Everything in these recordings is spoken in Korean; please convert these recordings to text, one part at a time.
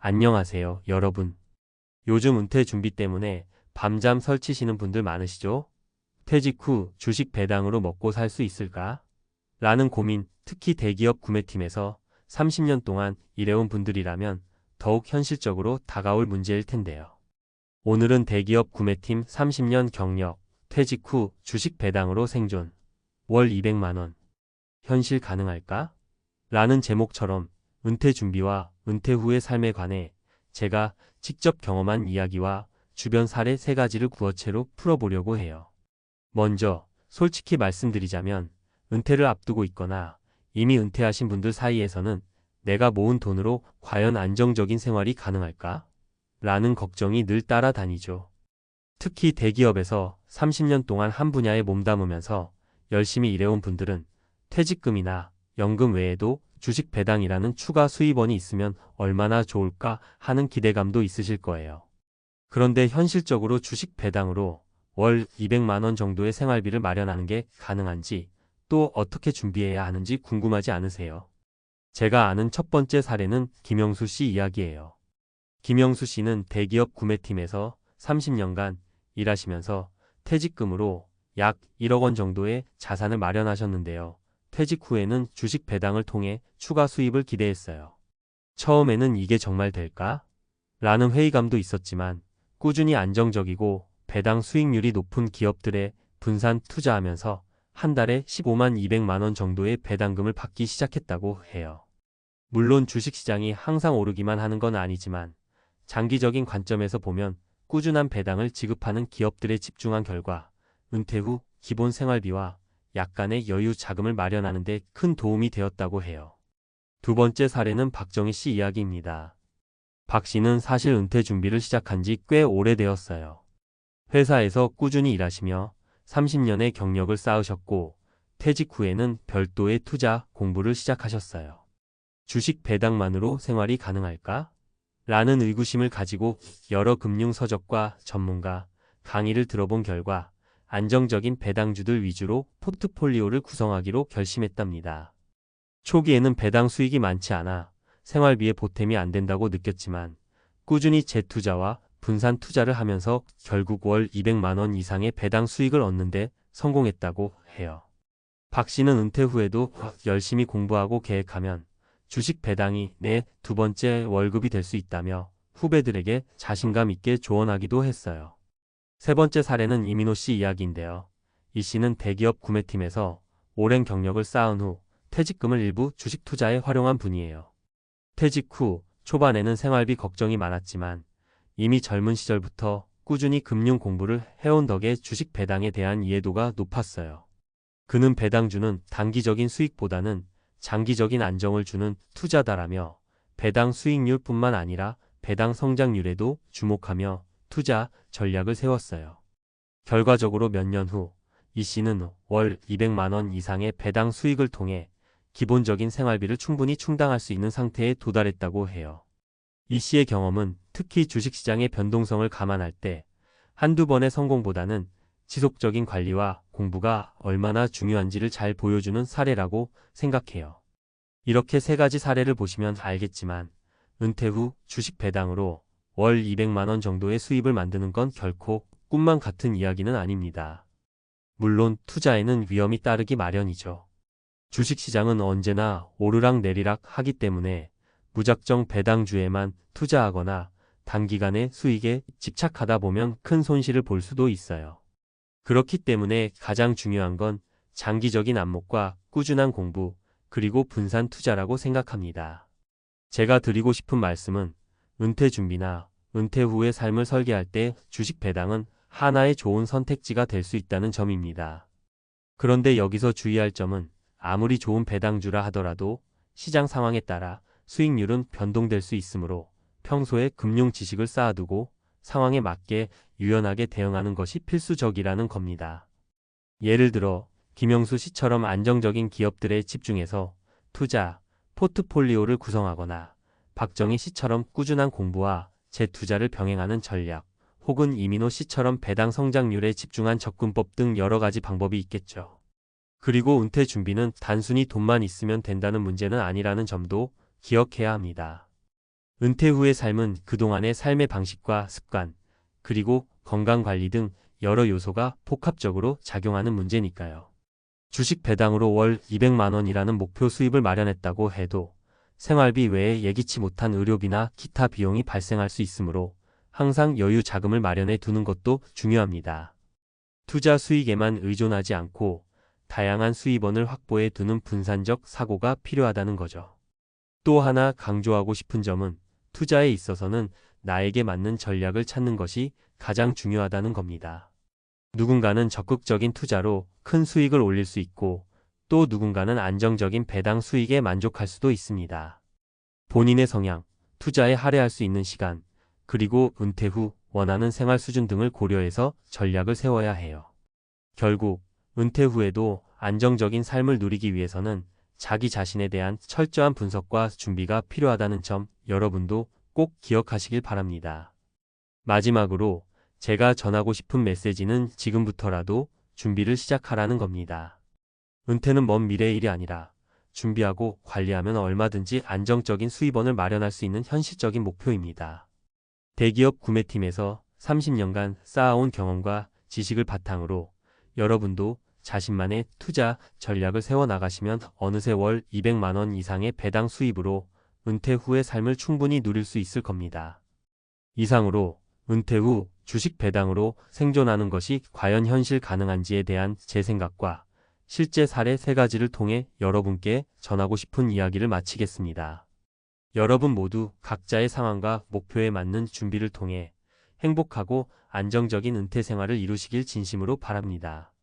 안녕하세요, 여러분. 요즘 은퇴 준비 때문에 밤잠 설치시는 분들 많으시죠? 퇴직 후 주식 배당으로 먹고 살 수 있을까? 라는 고민, 특히 대기업 구매팀에서 30년 동안 일해온 분들이라면 더욱 현실적으로 다가올 문제일 텐데요. 오늘은 대기업 구매팀 30년 경력, 퇴직 후 주식 배당으로 생존, 월 200만 원, 현실 가능할까? 라는 제목처럼 은퇴 준비와 은퇴 후의 삶에 관해 제가 직접 경험한 이야기와 주변 사례 3가지를 구어체로 풀어보려고 해요. 먼저 솔직히 말씀드리자면 은퇴를 앞두고 있거나 이미 은퇴하신 분들 사이에서는 내가 모은 돈으로 과연 안정적인 생활이 가능할까? 라는 걱정이 늘 따라다니죠. 특히 대기업에서 30년 동안 한 분야에 몸담으면서 열심히 일해온 분들은 퇴직금이나 연금 외에도 주식 배당이라는 추가 수입원이 있으면 얼마나 좋을까 하는 기대감도 있으실 거예요. 그런데 현실적으로 주식 배당으로 월 200만 원 정도의 생활비를 마련하는 게 가능한지 또 어떻게 준비해야 하는지 궁금하지 않으세요? 제가 아는 첫 번째 사례는 김영수 씨 이야기예요. 김영수 씨는 대기업 구매팀에서 30년간 일하시면서 퇴직금으로 약 1억 원 정도의 자산을 마련하셨는데요. 퇴직 후에는 주식 배당을 통해 추가 수입을 기대했어요. 처음에는 이게 정말 될까? 라는 회의감도 있었지만 꾸준히 안정적이고 배당 수익률이 높은 기업들에 분산 투자하면서 한 달에 15만 200만 원 정도의 배당금을 받기 시작했다고 해요. 물론 주식시장이 항상 오르기만 하는 건 아니지만 장기적인 관점에서 보면 꾸준한 배당을 지급하는 기업들에 집중한 결과 은퇴 후 기본 생활비와 약간의 여유 자금을 마련하는 데 큰 도움이 되었다고 해요. 두 번째 사례는 박정희 씨 이야기입니다. 박 씨는 사실 은퇴 준비를 시작한 지 꽤 오래되었어요. 회사에서 꾸준히 일하시며 30년의 경력을 쌓으셨고 퇴직 후에는 별도의 투자 공부를 시작하셨어요. 주식 배당만으로 생활이 가능할까? 라는 의구심을 가지고 여러 금융서적과 전문가 강의를 들어본 결과 안정적인 배당주들 위주로 포트폴리오를 구성하기로 결심했답니다. 초기에는 배당 수익이 많지 않아 생활비에 보탬이 안 된다고 느꼈지만 꾸준히 재투자와 분산 투자를 하면서 결국 월 200만 원 이상의 배당 수익을 얻는데 성공했다고 해요. 박 씨는 은퇴 후에도 열심히 공부하고 계획하면 주식 배당이 내 두 번째 월급이 될 수 있다며 후배들에게 자신감 있게 조언하기도 했어요. 세 번째 사례는 이민호 씨 이야기인데요. 이 씨는 대기업 구매팀에서 오랜 경력을 쌓은 후 퇴직금을 일부 주식 투자에 활용한 분이에요. 퇴직 후 초반에는 생활비 걱정이 많았지만 이미 젊은 시절부터 꾸준히 금융 공부를 해온 덕에 주식 배당에 대한 이해도가 높았어요. 그는 배당주는 단기적인 수익보다는 장기적인 안정을 주는 투자다라며 배당 수익률뿐만 아니라 배당 성장률에도 주목하며 투자 전략을 세웠어요. 결과적으로 몇 년 후 이 씨는 월 200만 원 이상의 배당 수익을 통해 기본적인 생활비를 충분히 충당할 수 있는 상태에 도달했다고 해요. 이 씨의 경험은 특히 주식시장의 변동성을 감안할 때 한두 번의 성공보다는 지속적인 관리와 공부가 얼마나 중요한지를 잘 보여주는 사례라고 생각해요. 이렇게 3가지 사례를 보시면 알겠지만 은퇴 후 주식 배당으로 월 200만 원 정도의 수입을 만드는 건 결코 꿈만 같은 이야기는 아닙니다. 물론 투자에는 위험이 따르기 마련이죠. 주식시장은 언제나 오르락내리락 하기 때문에 무작정 배당주에만 투자하거나 단기간의 수익에 집착하다 보면 큰 손실을 볼 수도 있어요. 그렇기 때문에 가장 중요한 건 장기적인 안목과 꾸준한 공부, 그리고 분산 투자라고 생각합니다. 제가 드리고 싶은 말씀은 은퇴 준비나 은퇴 후의 삶을 설계할 때 주식 배당은 하나의 좋은 선택지가 될 수 있다는 점입니다. 그런데 여기서 주의할 점은 아무리 좋은 배당주라 하더라도 시장 상황에 따라 수익률은 변동될 수 있으므로 평소에 금융 지식을 쌓아두고 상황에 맞게 유연하게 대응하는 것이 필수적이라는 겁니다. 예를 들어 김영수 씨처럼 안정적인 기업들에 집중해서 투자, 포트폴리오를 구성하거나 박정희 씨처럼 꾸준한 공부와 재투자를 병행하는 전략, 혹은 이민호 씨처럼 배당 성장률에 집중한 접근법 등 여러 가지 방법이 있겠죠. 그리고 은퇴 준비는 단순히 돈만 있으면 된다는 문제는 아니라는 점도 기억해야 합니다. 은퇴 후의 삶은 그동안의 삶의 방식과 습관, 그리고 건강관리 등 여러 요소가 복합적으로 작용하는 문제니까요. 주식 배당으로 월 200만 원이라는 목표 수입을 마련했다고 해도 생활비 외에 예기치 못한 의료비나 기타 비용이 발생할 수 있으므로 항상 여유 자금을 마련해 두는 것도 중요합니다. 투자 수익에만 의존하지 않고 다양한 수입원을 확보해 두는 분산적 사고가 필요하다는 거죠. 또 하나 강조하고 싶은 점은 투자에 있어서는 나에게 맞는 전략을 찾는 것이 가장 중요하다는 겁니다. 누군가는 적극적인 투자로 큰 수익을 올릴 수 있고 또 누군가는 안정적인 배당 수익에 만족할 수도 있습니다. 본인의 성향, 투자에 할애할 수 있는 시간, 그리고 은퇴 후 원하는 생활 수준 등을 고려해서 전략을 세워야 해요. 결국 은퇴 후에도 안정적인 삶을 누리기 위해서는 자기 자신에 대한 철저한 분석과 준비가 필요하다는 점 여러분도 꼭 기억하시길 바랍니다. 마지막으로 제가 전하고 싶은 메시지는 지금부터라도 준비를 시작하라는 겁니다. 은퇴는 먼 미래의 일이 아니라 준비하고 관리하면 얼마든지 안정적인 수입원을 마련할 수 있는 현실적인 목표입니다. 대기업 구매팀에서 30년간 쌓아온 경험과 지식을 바탕으로 여러분도 자신만의 투자 전략을 세워나가시면 어느새 월 200만 원 이상의 배당 수입으로 은퇴 후의 삶을 충분히 누릴 수 있을 겁니다. 이상으로 은퇴 후 주식 배당으로 생존하는 것이 과연 현실 가능한지에 대한 제 생각과 실제 사례 3가지를 통해 여러분께 전하고 싶은 이야기를 마치겠습니다. 여러분 모두 각자의 상황과 목표에 맞는 준비를 통해 행복하고 안정적인 은퇴 생활을 이루시길 진심으로 바랍니다.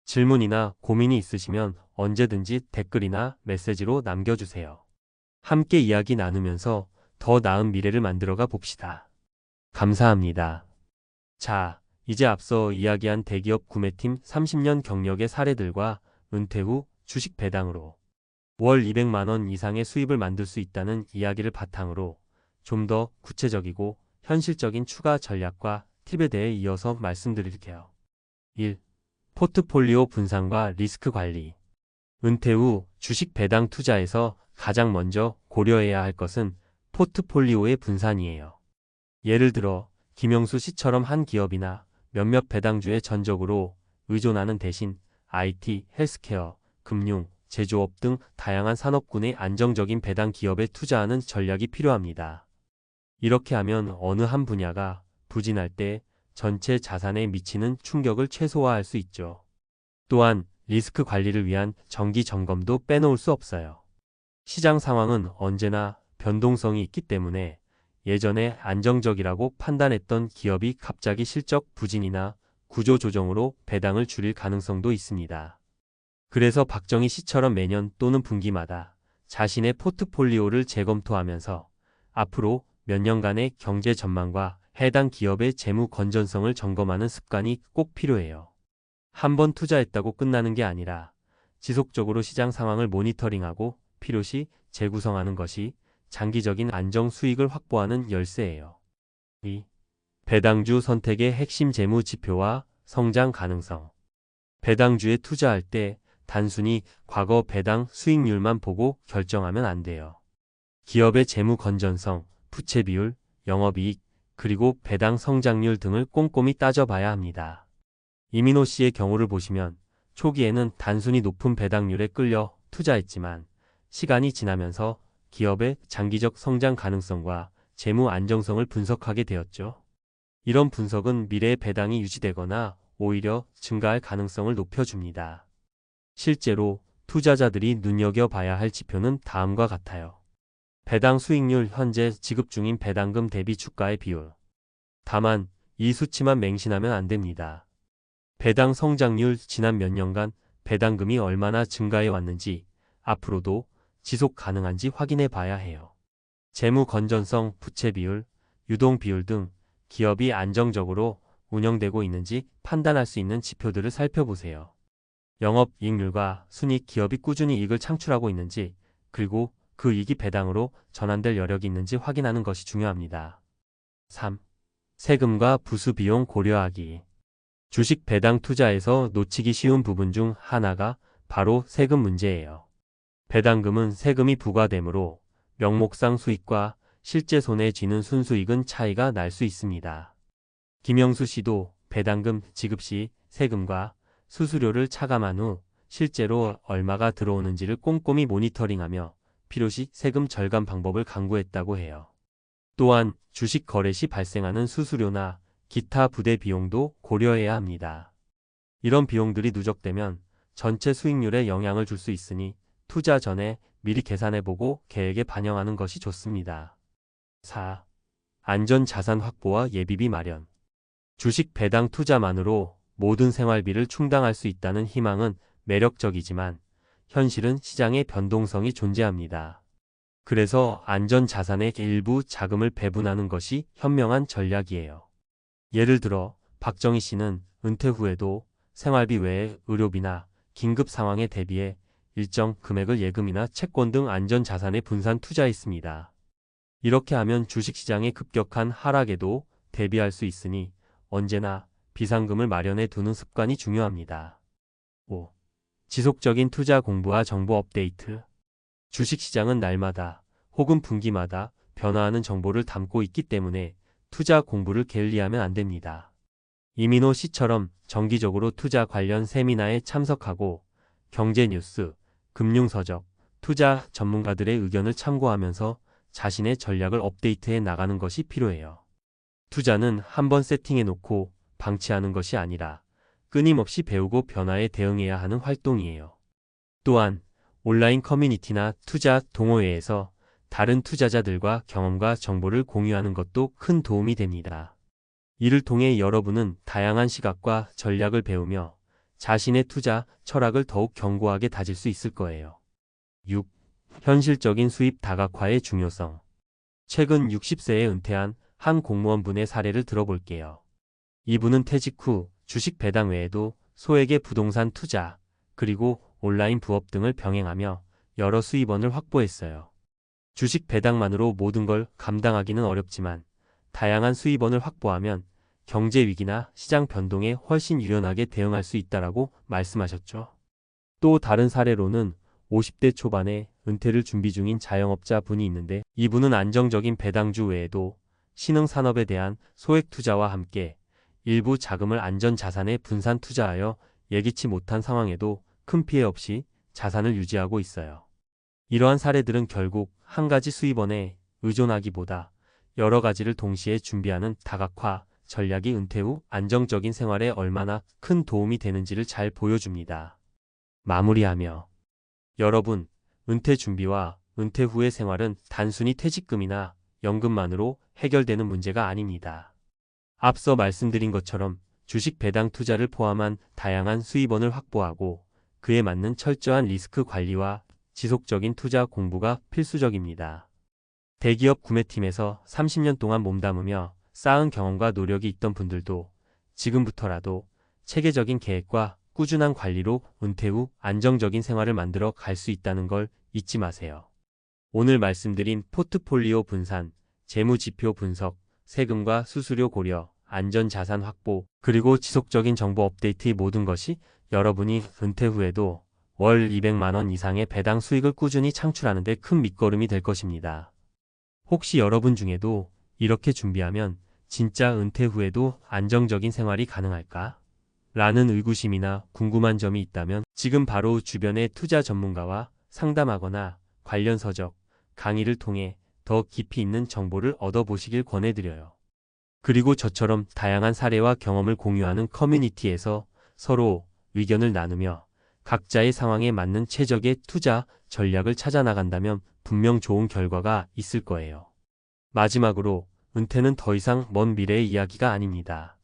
질문이나 고민이 있으시면 언제든지 댓글이나 메시지로 남겨주세요. 함께 이야기 나누면서 더 나은 미래를 만들어가 봅시다. 감사합니다. 자, 이제 앞서 이야기한 대기업 구매팀 30년 경력의 사례들과 은퇴 후 주식 배당으로 월 200만 원 이상의 수입을 만들 수 있다는 이야기를 바탕으로 좀 더 구체적이고 현실적인 추가 전략과 팁에 대해 이어서 말씀드릴게요. 1. 포트폴리오 분산과 리스크 관리. 은퇴 후 주식 배당 투자에서 가장 먼저 고려해야 할 것은 포트폴리오의 분산이에요. 예를 들어 김영수 씨처럼 한 기업이나 몇몇 배당주에 전적으로 의존하는 대신 IT, 헬스케어, 금융, 제조업 등 다양한 산업군의 안정적인 배당 기업에 투자하는 전략이 필요합니다. 이렇게 하면 어느 한 분야가 부진할 때 전체 자산에 미치는 충격을 최소화할 수 있죠. 또한 리스크 관리를 위한 정기 점검도 빼놓을 수 없어요. 시장 상황은 언제나 변동성이 있기 때문에 예전에 안정적이라고 판단했던 기업이 갑자기 실적 부진이나 구조 조정으로 배당을 줄일 가능성도 있습니다. 그래서 박정희 씨처럼 매년 또는 분기마다 자신의 포트폴리오를 재검토하면서 앞으로 몇 년간의 경제 전망과 해당 기업의 재무 건전성을 점검하는 습관이 꼭 필요해요. 한번 투자했다고 끝나는 게 아니라 지속적으로 시장 상황을 모니터링하고 필요시 재구성하는 것이 장기적인 안정 수익을 확보하는 열쇠예요. 2. 배당주 선택의 핵심 재무 지표와 성장 가능성. 배당주에 투자할 때 단순히 과거 배당 수익률만 보고 결정하면 안 돼요. 기업의 재무 건전성, 부채 비율, 영업이익, 그리고 배당 성장률 등을 꼼꼼히 따져봐야 합니다. 이민호 씨의 경우를 보시면 초기에는 단순히 높은 배당률에 끌려 투자했지만 시간이 지나면서 기업의 장기적 성장 가능성과 재무 안정성을 분석하게 되었죠. 이런 분석은 미래의 배당이 유지되거나 오히려 증가할 가능성을 높여줍니다. 실제로 투자자들이 눈여겨봐야 할 지표는 다음과 같아요. 배당 수익률, 현재 지급 중인 배당금 대비 주가의 비율. 다만 이 수치만 맹신하면 안 됩니다. 배당 성장률, 지난 몇 년간 배당금이 얼마나 증가해 왔는지 앞으로도 지속 가능한지 확인해 봐야 해요. 재무 건전성, 부채 비율, 유동 비율 등 기업이 안정적으로 운영되고 있는지 판단할 수 있는 지표들을 살펴보세요. 영업이익률과 순이익, 기업이 꾸준히 이익을 창출하고 있는지, 그리고 그 이익이 배당으로 전환될 여력이 있는지 확인하는 것이 중요합니다. 3. 세금과 부수 비용 고려하기. 주식 배당 투자에서 놓치기 쉬운 부분 중 하나가 바로 세금 문제예요. 배당금은 세금이 부과되므로 명목상 수익과 실제 손에 쥐는 순수익은 차이가 날 수 있습니다. 김영수 씨도 배당금 지급 시 세금과 수수료를 차감한 후 실제로 얼마가 들어오는지를 꼼꼼히 모니터링하며 필요시 세금 절감 방법을 강구했다고 해요. 또한 주식 거래 시 발생하는 수수료나 기타 부대 비용도 고려해야 합니다. 이런 비용들이 누적되면 전체 수익률에 영향을 줄 수 있으니 투자 전에 미리 계산해보고 계획에 반영하는 것이 좋습니다. 4. 안전자산 확보와 예비비 마련. 주식 배당 투자만으로 모든 생활비를 충당할 수 있다는 희망은 매력적이지만 현실은 시장의 변동성이 존재합니다. 그래서 안전자산의 일부 자금을 배분하는 것이 현명한 전략이에요. 예를 들어 박정희 씨는 은퇴 후에도 생활비 외에 의료비나 긴급 상황에 대비해 일정 금액을 예금이나 채권 등 안전자산에 분산 투자했습니다. 이렇게 하면 주식시장의 급격한 하락에도 대비할 수 있으니 언제나 비상금을 마련해 두는 습관이 중요합니다. 5. 지속적인 투자 공부와 정보 업데이트. 주식시장은 날마다 혹은 분기마다 변화하는 정보를 담고 있기 때문에 투자 공부를 게을리하면 안 됩니다. 이민호 씨처럼 정기적으로 투자 관련 세미나에 참석하고 경제 뉴스, 금융 서적, 투자 전문가들의 의견을 참고하면서 자신의 전략을 업데이트해 나가는 것이 필요해요. 투자는 한번 세팅해 놓고 방치하는 것이 아니라 끊임없이 배우고 변화에 대응해야 하는 활동이에요. 또한 온라인 커뮤니티나 투자 동호회에서 다른 투자자들과 경험과 정보를 공유하는 것도 큰 도움이 됩니다. 이를 통해 여러분은 다양한 시각과 전략을 배우며 자신의 투자 철학을 더욱 견고하게 다질 수 있을 거예요. 6. 현실적인 수입 다각화의 중요성. 최근 60세에 은퇴한 한 공무원분의 사례를 들어볼게요. 이분은 퇴직 후 주식 배당 외에도 소액의 부동산 투자, 그리고 온라인 부업 등을 병행하며 여러 수입원을 확보했어요. 주식 배당만으로 모든 걸 감당하기는 어렵지만 다양한 수입원을 확보하면 경제 위기나 시장 변동에 훨씬 유연하게 대응할 수 있다라고 말씀하셨죠. 또 다른 사례로는 50대 초반에 은퇴를 준비 중인 자영업자 분이 있는데 이분은 안정적인 배당주 외에도 신흥산업에 대한 소액 투자와 함께 일부 자금을 안전자산에 분산 투자하여 예기치 못한 상황에도 큰 피해 없이 자산을 유지하고 있어요. 이러한 사례들은 결국 한 가지 수입원에 의존하기보다 여러 가지를 동시에 준비하는 다각화 전략이 은퇴 후 안정적인 생활에 얼마나 큰 도움이 되는지를 잘 보여줍니다. 마무리하며 여러분, 은퇴 준비와 은퇴 후의 생활은 단순히 퇴직금이나 연금만으로 해결되는 문제가 아닙니다. 앞서 말씀드린 것처럼 주식 배당 투자를 포함한 다양한 수입원을 확보하고 그에 맞는 철저한 리스크 관리와 지속적인 투자 공부가 필수적입니다. 대기업 구매팀에서 30년 동안 몸담으며 쌓은 경험과 노력이 있던 분들도 지금부터라도 체계적인 계획과 꾸준한 관리로 은퇴 후 안정적인 생활을 만들어 갈 수 있다는 걸 잊지 마세요. 오늘 말씀드린 포트폴리오 분산, 재무지표 분석, 세금과 수수료 고려, 안전자산 확보, 그리고 지속적인 정보 업데이트의 모든 것이 여러분이 은퇴 후에도 월 200만 원 이상의 배당 수익을 꾸준히 창출하는 데 큰 밑거름이 될 것입니다. 혹시 여러분 중에도 이렇게 준비하면 진짜 은퇴 후에도 안정적인 생활이 가능할까? 라는 의구심이나 궁금한 점이 있다면 지금 바로 주변의 투자 전문가와 상담하거나 관련 서적, 강의를 통해 더 깊이 있는 정보를 얻어보시길 권해드려요. 그리고 저처럼 다양한 사례와 경험을 공유하는 커뮤니티에서 서로 의견을 나누며 각자의 상황에 맞는 최적의 투자 전략을 찾아 나간다면 분명 좋은 결과가 있을 거예요. 마지막으로 은퇴는 더 이상 먼 미래의 이야기가 아닙니다.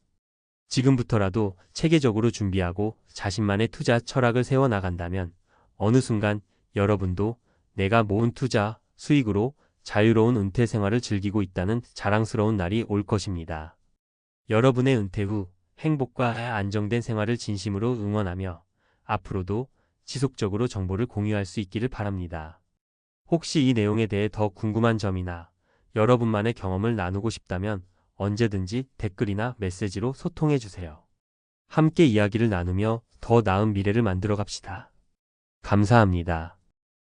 지금부터라도 체계적으로 준비하고 자신만의 투자 철학을 세워나간다면 어느 순간 여러분도 내가 모은 투자 수익으로 자유로운 은퇴 생활을 즐기고 있다는 자랑스러운 날이 올 것입니다. 여러분의 은퇴 후 행복과 안정된 생활을 진심으로 응원하며 앞으로도 지속적으로 정보를 공유할 수 있기를 바랍니다. 혹시 이 내용에 대해 더 궁금한 점이나 여러분만의 경험을 나누고 싶다면 언제든지 댓글이나 메시지로 소통해 주세요. 함께 이야기를 나누며 더 나은 미래를 만들어 갑시다. 감사합니다.